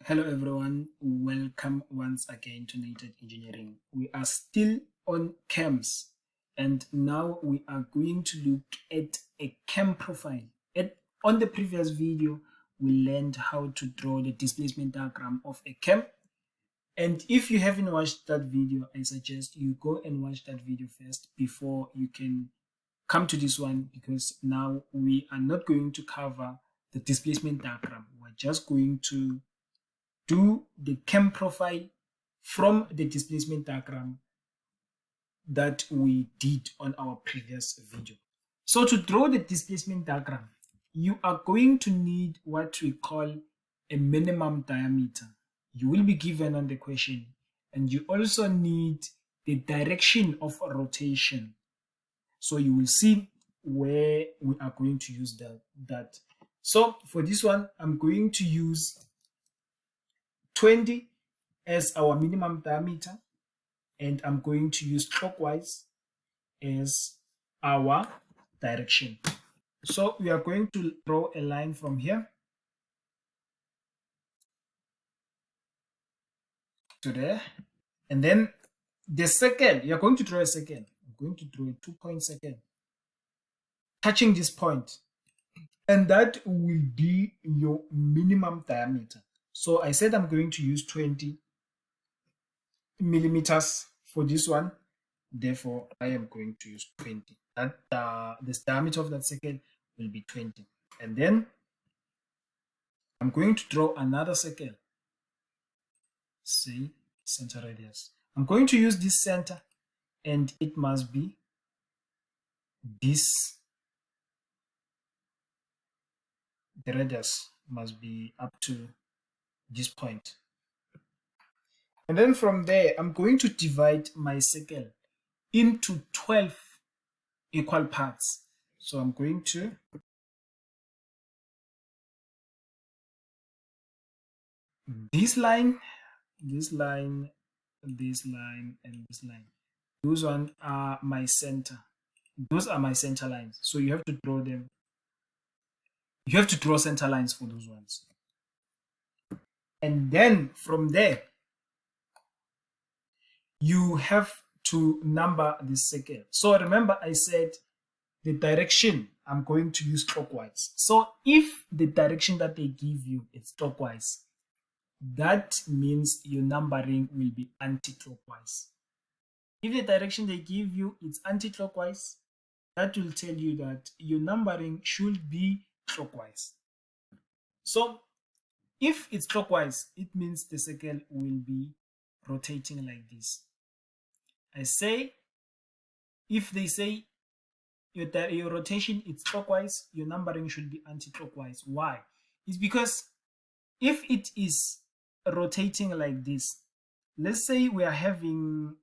Hello everyone, welcome once again to Nated Engineering. We are still on CAMs and now we are going to look at a CAM profile. On the previous video, we learned how to draw the displacement diagram of a CAM. And if you haven't watched that video, I suggest you go and watch that video first before you can come to this one, because now we are not going to cover the displacement diagram. We're just going to do the CAM profile from the displacement diagram that we did on our previous video. So to draw the displacement diagram, you are going to need what we call a minimum diameter. You will be given on the question, and you also need the direction of rotation. So you will see where we are going to use that. So for this one, I'm going to use 20 as our minimum diameter, and I'm going to use clockwise as our direction. So we are going to draw a line from here to there, and then the circle, you're going to draw a circle. I'm going to draw a 2-point circle touching this point, and that will be your minimum diameter. So I said I'm going to use 20 millimeters for this one. Therefore, I am going to use 20. That this diameter of that circle will be 20. And then I'm going to draw another circle. Say center radius. I'm going to use this center, and it must be this. The radius must be up to this point. And then from there, I'm going to divide my circle into 12 equal parts. So I'm going to this line, this line, this line, and this line. Those one are my center. Those are my center lines. So you have to draw them. You have to draw center lines for those ones. And then from there, you have to number the circle. So remember, I said the direction I'm going to use clockwise. So if the direction that they give you is clockwise, that means your numbering will be anti-clockwise. If the direction they give you is anti-clockwise, that will tell you that your numbering should be clockwise. So if it's clockwise, it means the circle will be rotating like this. I say, if they say your rotation is clockwise, your numbering should be anti-clockwise. Why? It's because if it is rotating like this, let's say we are having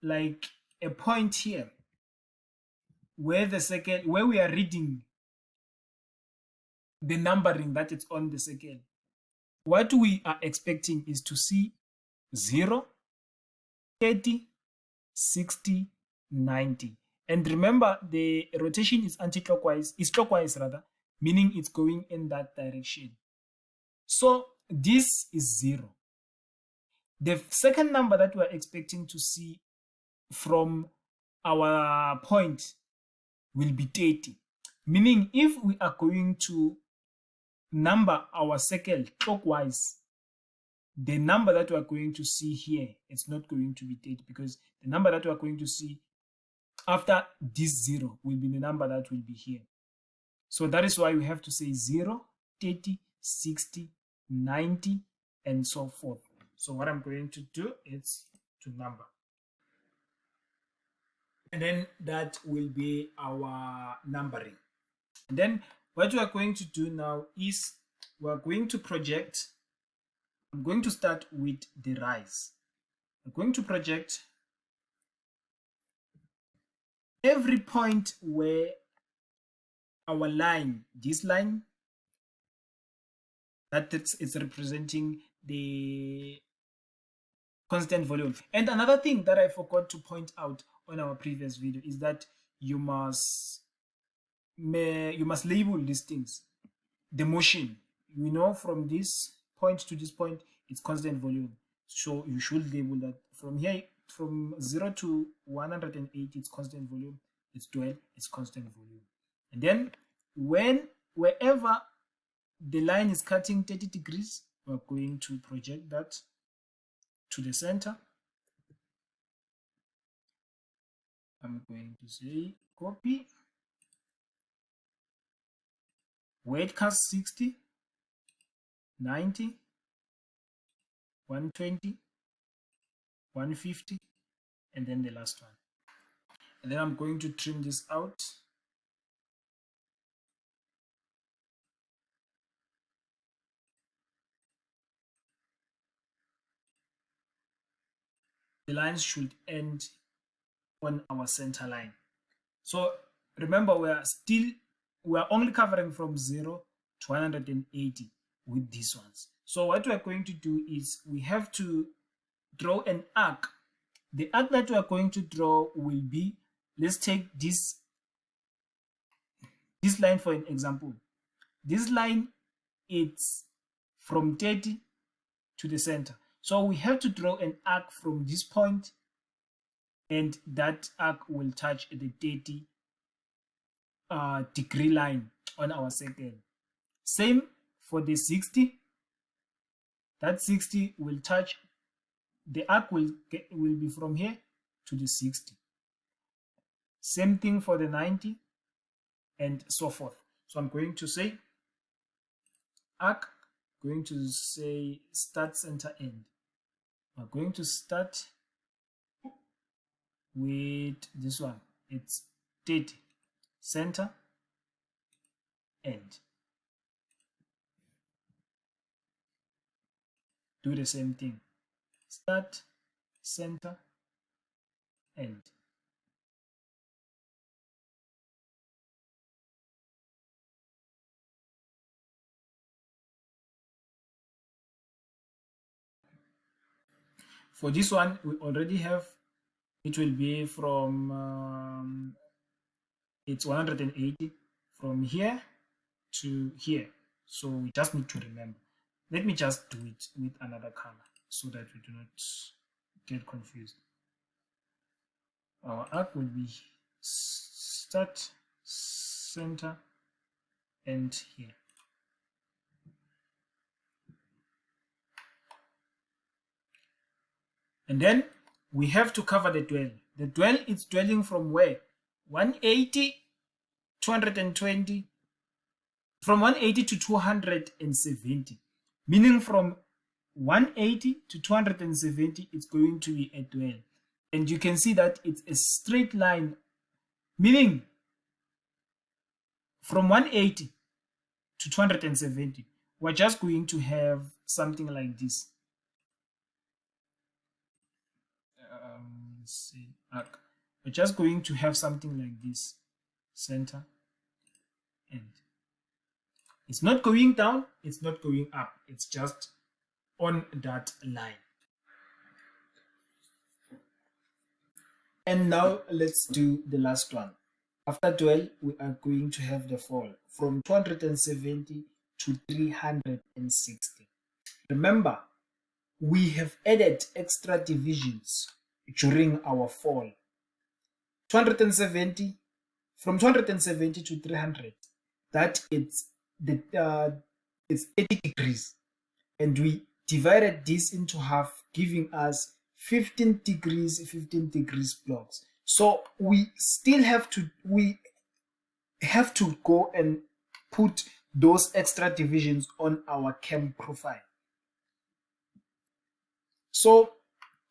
like a point here where the circle, where we are reading the numbering that it's on the circle. What we are expecting is to see 0, 30, 60, 90. And remember, the rotation is anti-clockwise, is clockwise rather, meaning it's going in that direction. So this is 0. The second number that we're expecting to see from our point will be 30, meaning if we are going to number our circle clockwise, the number that we are going to see here, it's not going to be 30, because the number that we are going to see after this 0 will be the number that will be here. So that is why we have to say 0, 30, 60, 90, and so forth. So what I'm going to do is to number. And then that will be our numbering. And then what we are going to do now is we're going to project. I'm going to start with the rise. I'm going to project every point where our line, this line, that it's representing the constant volume. And another thing that I forgot to point out on our previous video is that you must you must label these things. The motion, you know, from this point to this point, it's constant volume. So you should label that from here, from 0 to 180, it's constant volume. It's 12, it's constant volume. And then wherever the line is cutting 30 degrees, we're going to project that to the center. I'm going to say copy, weight cast 60, 90, 120, 150, and then the last one. And then I'm going to trim this out. The lines should end on our center line. So remember, we are only covering from 0 to 180 with these ones. So what we're going to do is we have to draw an arc. The arc that we are going to draw will be, let's take this line for an example. This line, it's from 30 to the center. So we have to draw an arc from this point, and that arc will touch the 30 degree line on our circle. Same for the 60. That 60 will touch, the arc will be from here to the 60. Same thing for the 90, and so forth. So I'm going to say arc, going to say start, center, end. We're going to start with this one. It's 30, center, end. Do the same thing. Start, center, end. For this one, we already have, it will be from, it's 180 from here to here. So we just need to remember. Let me just do it with another color so that we do not get confused. Our arc will be start, center, end here. And then we have to cover the dwell. The dwell is dwelling from where? 180, 220, from 180 to 270. Meaning from 180 to 270, it's going to be a dwell. And you can see that it's a straight line, meaning from 180 to 270, we're just going to have something like this. See, arc. We're just going to have something like this, center, end. It's not going down, it's not going up, it's just on that line. And now let's do the last one. After dwell, we are going to have the fall from 270 to 360. Remember, we have added extra divisions during our fall. 270, from 270 to 300, that it's 80 degrees, and we divided this into half, giving us 15 degrees blocks. So we still have to go and put those extra divisions on our cam profile. So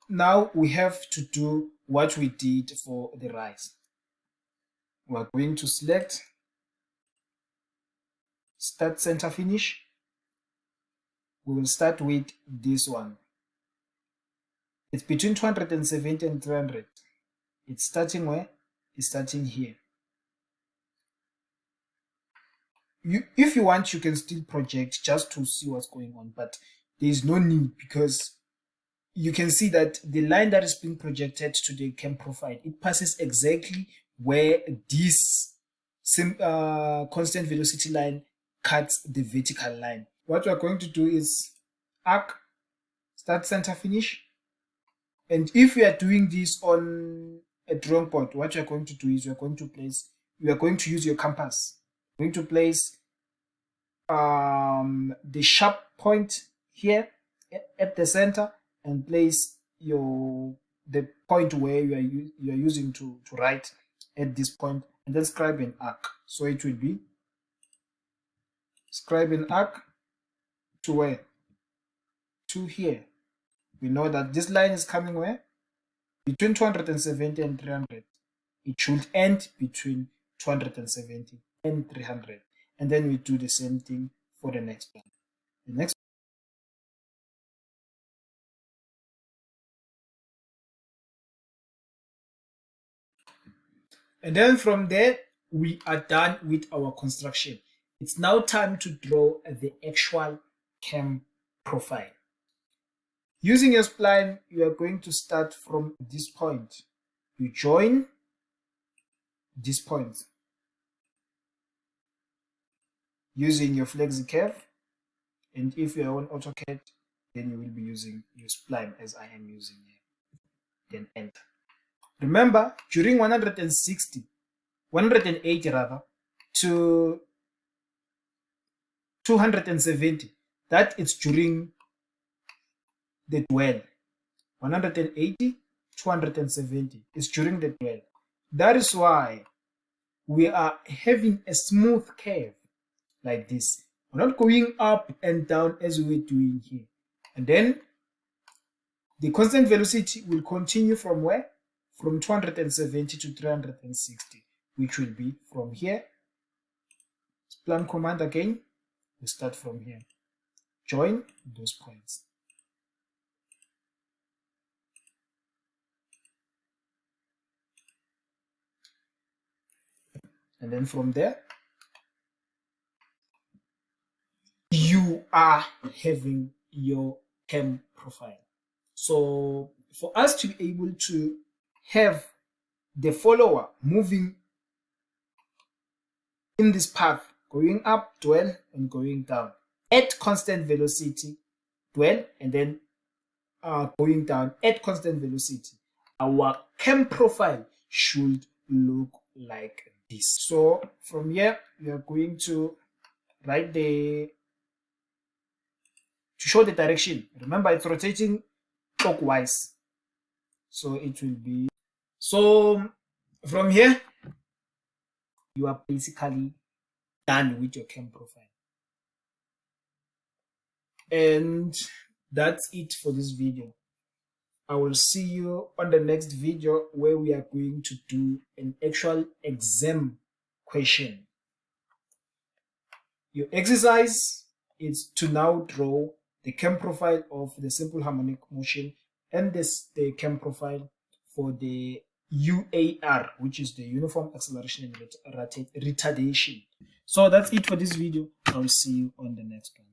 now we have to do what we did for the rise. We're going to select start, center, finish. We will start with this one. It's between 270 and 300. It's starting where? It's starting here. If you want, you can still project just to see what's going on, but there is no need, because you can see that the line that is being projected to the cam profile, it passes exactly where this constant velocity line cuts the vertical line. What we're going to do is arc, start, center, finish. And if we are doing this on a drawing board, what you're going to do is you are going to use your compass. You're going to place the sharp point here at the center and place the point where you are using to write at this point, and then scribe an arc. So it will be scribe an arc to where? To here. We know that this line is coming where? Between 270 and 300. It should end between 270 and 300. And then we do the same thing for the next one. The next And then from there, we are done with our construction. It's now time to draw the actual cam profile. Using your spline, you are going to start from this point. You join this point using your flexi curve. And if you are on AutoCAD, then you will be using your spline as I am using here. Then enter. Remember, during 180 rather, to 270, that is during the dwell. 180, 270 is during the dwell. That is why we are having a smooth curve like this. We're not going up and down as we were doing here. And then the constant velocity will continue from where? From 270 to 360, which will be from here. Spline command again. We start from here. Join those points. And then from there, you are having your cam profile. So for us to be able to have the follower moving in this path, going up, dwell, and going down at constant velocity, dwell, and then going down at constant velocity, our cam profile should look like this. So from here, we are going to write to show the direction. Remember, it's rotating clockwise. So it will be, so from here, you are basically done with your cam profile. And that's it for this video. I will see you on the next video where we are going to do an actual exam question. Your exercise is to now draw the cam profile of the simple harmonic motion and the cam profile for the UAR, which is the uniform acceleration and retardation. So that's it for this video. I'll see you on the next one.